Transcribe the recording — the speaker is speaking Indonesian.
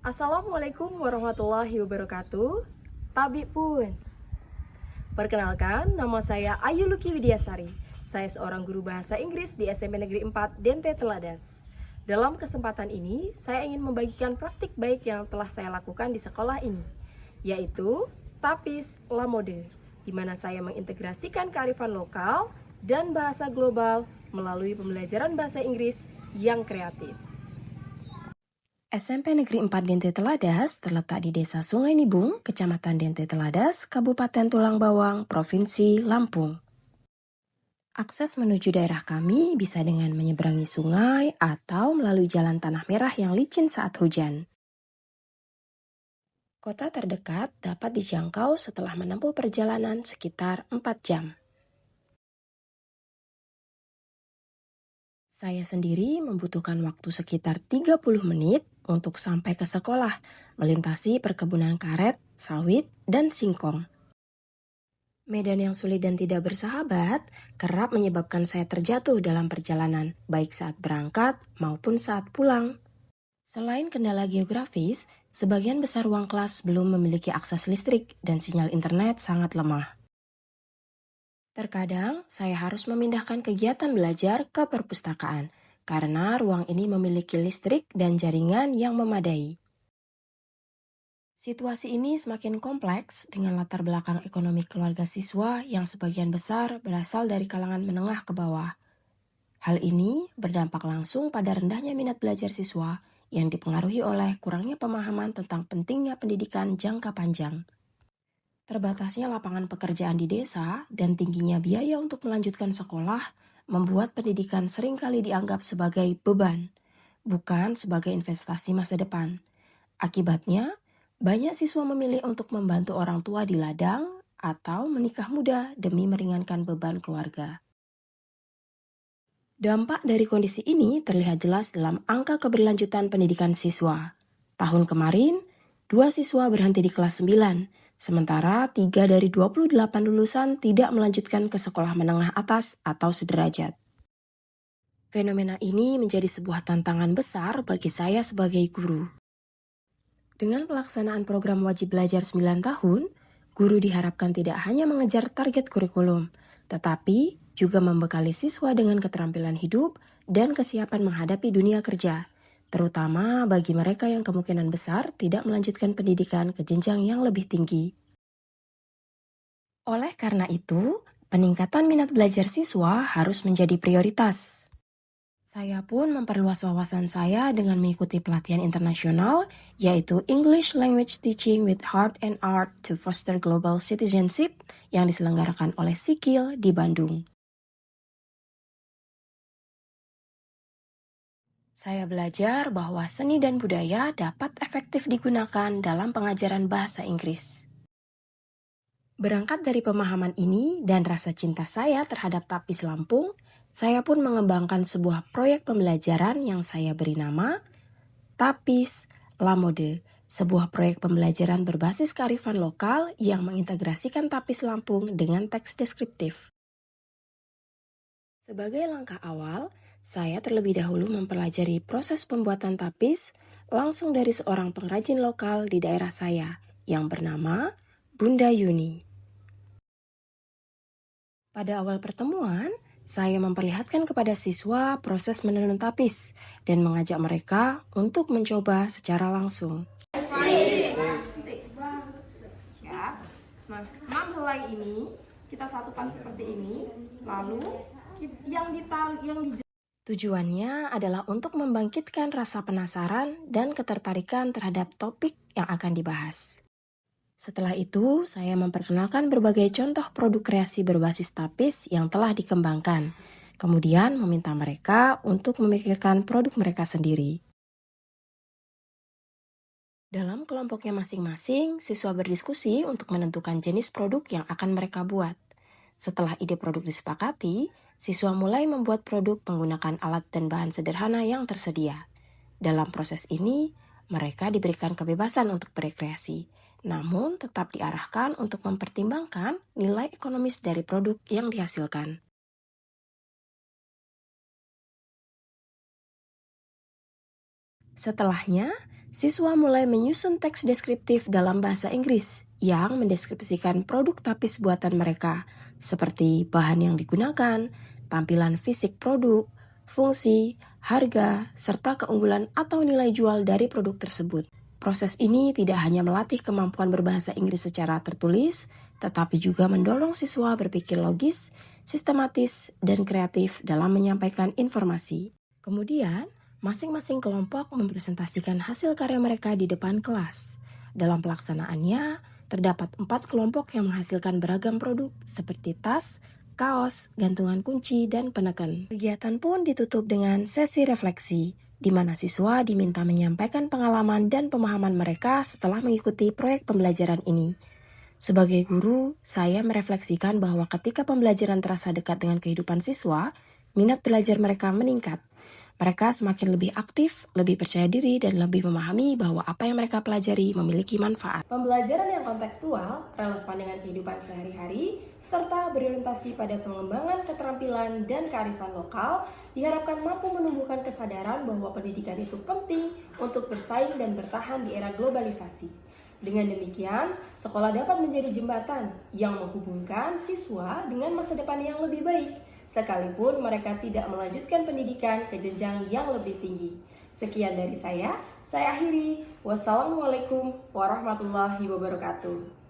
Assalamualaikum warahmatullahi wabarakatuh. Tabi pun. Perkenalkan, nama saya Ayu Luki Widiasari. Saya seorang guru bahasa Inggris di SMP Negeri 4 Dente Teladas. Dalam kesempatan ini, saya ingin membagikan praktik baik yang telah saya lakukan di sekolah ini, yaitu Tapis La Mode, di mana saya mengintegrasikan kearifan lokal dan bahasa global melalui pembelajaran bahasa Inggris yang kreatif. SMP Negeri 4 Dente Teladas terletak di Desa Sungai Nibung, Kecamatan Dente Teladas, Kabupaten Tulang Bawang, Provinsi Lampung. Akses menuju daerah kami bisa dengan menyeberangi sungai atau melalui jalan tanah merah yang licin saat hujan. Kota terdekat dapat dijangkau setelah menempuh perjalanan sekitar 4 jam. Saya sendiri membutuhkan waktu sekitar 30 menit untuk sampai ke sekolah, melintasi perkebunan karet, sawit, dan singkong. Medan yang sulit dan tidak bersahabat kerap menyebabkan saya terjatuh dalam perjalanan, baik saat berangkat maupun saat pulang. Selain kendala geografis, sebagian besar ruang kelas belum memiliki akses listrik dan sinyal internet sangat lemah. Terkadang, saya harus memindahkan kegiatan belajar ke perpustakaan, karena ruang ini memiliki listrik dan jaringan yang memadai. Situasi ini semakin kompleks dengan latar belakang ekonomi keluarga siswa yang sebagian besar berasal dari kalangan menengah ke bawah. Hal ini berdampak langsung pada rendahnya minat belajar siswa yang dipengaruhi oleh kurangnya pemahaman tentang pentingnya pendidikan jangka panjang. Terbatasnya lapangan pekerjaan di desa dan tingginya biaya untuk melanjutkan sekolah membuat pendidikan seringkali dianggap sebagai beban, bukan sebagai investasi masa depan. Akibatnya, banyak siswa memilih untuk membantu orang tua di ladang atau menikah muda demi meringankan beban keluarga. Dampak dari kondisi ini terlihat jelas dalam angka keberlanjutan pendidikan siswa. Tahun kemarin, 2 siswa berhenti di kelas 9, sementara 3 dari 28 lulusan tidak melanjutkan ke sekolah menengah atas atau sederajat. Fenomena ini menjadi sebuah tantangan besar bagi saya sebagai guru. Dengan pelaksanaan program wajib belajar 9 tahun, guru diharapkan tidak hanya mengejar target kurikulum, tetapi juga membekali siswa dengan keterampilan hidup dan kesiapan menghadapi dunia kerja, terutama bagi mereka yang kemungkinan besar tidak melanjutkan pendidikan ke jenjang yang lebih tinggi. Oleh karena itu, peningkatan minat belajar siswa harus menjadi prioritas. Saya pun memperluas wawasan saya dengan mengikuti pelatihan internasional, yaitu English Language Teaching with Heart and Art to Foster Global Citizenship yang diselenggarakan oleh Sikil di Bandung. Saya belajar bahwa seni dan budaya dapat efektif digunakan dalam pengajaran bahasa Inggris. Berangkat dari pemahaman ini dan rasa cinta saya terhadap Tapis Lampung, saya pun mengembangkan sebuah proyek pembelajaran yang saya beri nama Tapis La Mode, sebuah proyek pembelajaran berbasis kearifan lokal yang mengintegrasikan Tapis Lampung dengan teks deskriptif. Sebagai langkah awal, saya terlebih dahulu mempelajari proses pembuatan tapis langsung dari seorang pengrajin lokal di daerah saya yang bernama Bunda Yuni. Pada awal pertemuan, saya memperlihatkan kepada siswa proses menenun tapis dan mengajak mereka untuk mencoba secara langsung. Ya. Nah, 6 helai ini kita satukan seperti ini, lalu yang Tujuannya adalah untuk membangkitkan rasa penasaran dan ketertarikan terhadap topik yang akan dibahas. Setelah itu, saya memperkenalkan berbagai contoh produk kreasi berbasis tapis yang telah dikembangkan, kemudian meminta mereka untuk memikirkan produk mereka sendiri. Dalam kelompoknya masing-masing, siswa berdiskusi untuk menentukan jenis produk yang akan mereka buat. Setelah ide produk disepakati, siswa mulai membuat produk menggunakan alat dan bahan sederhana yang tersedia. Dalam proses ini, mereka diberikan kebebasan untuk berkreasi, namun tetap diarahkan untuk mempertimbangkan nilai ekonomis dari produk yang dihasilkan. Setelahnya, Siswa mulai menyusun teks deskriptif dalam bahasa Inggris yang mendeskripsikan produk tapis buatan mereka, seperti bahan yang digunakan, tampilan fisik produk, fungsi, harga, serta keunggulan atau nilai jual dari produk tersebut. Proses ini tidak hanya melatih kemampuan berbahasa Inggris secara tertulis, tetapi juga mendorong siswa berpikir logis, sistematis, dan kreatif dalam menyampaikan informasi. Kemudian, masing-masing kelompok mempresentasikan hasil karya mereka di depan kelas. Dalam pelaksanaannya, terdapat 4 kelompok yang menghasilkan beragam produk seperti tas, kaos, gantungan kunci, dan peneken. Kegiatan pun ditutup dengan sesi refleksi, di mana siswa diminta menyampaikan pengalaman dan pemahaman mereka setelah mengikuti proyek pembelajaran ini. Sebagai guru, saya merefleksikan bahwa ketika pembelajaran terasa dekat dengan kehidupan siswa, minat belajar mereka meningkat. Mereka semakin lebih aktif, lebih percaya diri, dan lebih memahami bahwa apa yang mereka pelajari memiliki manfaat. Pembelajaran yang kontekstual, relevan dengan kehidupan sehari-hari, serta berorientasi pada pengembangan keterampilan dan kearifan lokal, diharapkan mampu menumbuhkan kesadaran bahwa pendidikan itu penting untuk bersaing dan bertahan di era globalisasi. Dengan demikian, sekolah dapat menjadi jembatan yang menghubungkan siswa dengan masa depan yang lebih baik, sekalipun mereka tidak melanjutkan pendidikan ke jenjang yang lebih tinggi. Sekian dari saya akhiri. Wassalamualaikum warahmatullahi wabarakatuh.